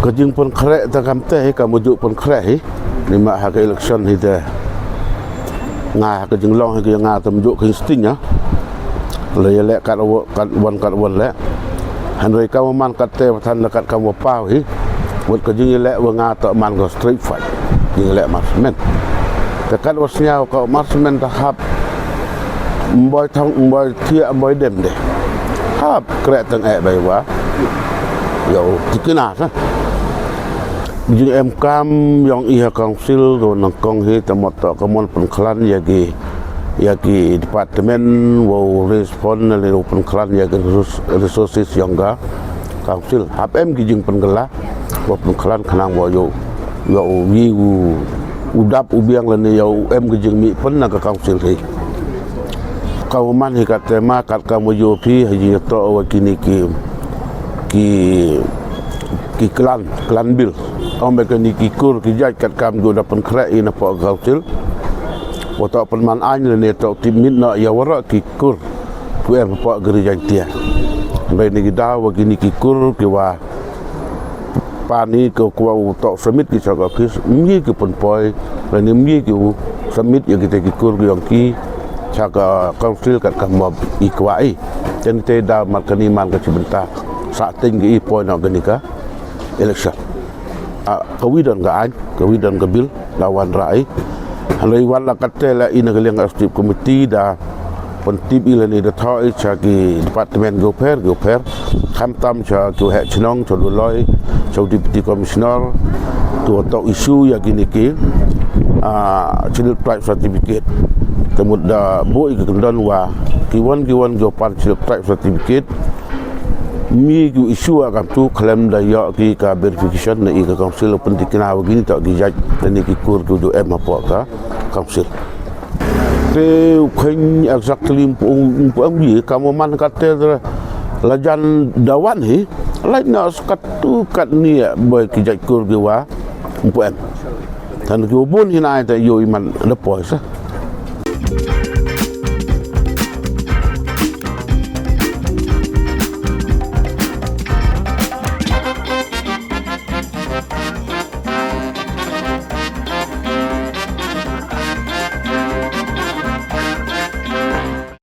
kajing pun krek ta kam teh kamu juk pun krek ni mak hak election hi teh ngah kajing long hi ngah tam juk kin sting ya le lek kat wan lek han roi kamu man kat teh than kat kamu pau hi buat kajing lek wa ngah ta man go street fight jing lek marsmen te kat wasnya ko marsmen tahap boy thong boy thia boy dem deh hap krek tang bai wa yo tikina sa jing em kam yang iha council do nang kong he tamot to kamon penklan yagi departemen wo respon le penklan yagi resources yang ga council hap em jing penggela wo penklan kanang wo yo wi udap ubiang le yo em jing mi pen na ka council he kau man hi kat tema kat kamu yo pi haji to wa kini ki klan bil au mekani ki kur ki jaj kat kam go dapan krek ina po gautil wato penman an le ne to timit na ya wara ki kur ku er po gereja dia bai ni da wa kini ki kur ki wa pani ko ku to semit ki saga pis mi ki pon poi le ni mi ki semit ya kita ki kur yang ki caga konsil kat kamob ikwai dan te da markani man ka sebentar saat tinggi poin organika election kawidan ka bil lawan rai halai wala katela ina galeng aktif komiti da pentib ila ni da thoi chagi departemen goper kham tam cha tu he chnong cho loi cho deputy commissioner tu to isu ya gini ki child tribe certificate temut da boi ke kendan wa kiwan go par child tribe certificate mi gu isu agam tu klaim da ya ki ka verification na i ka council penting kena begini tak dijaj dan ki kur tu em apa ka council te khen exactly pung bi kamu man kate lajan dawan hi lain na skat tu kat ni boy ki jaj kur ge wa em tan ki bun hinai ta yo iman lepoy sa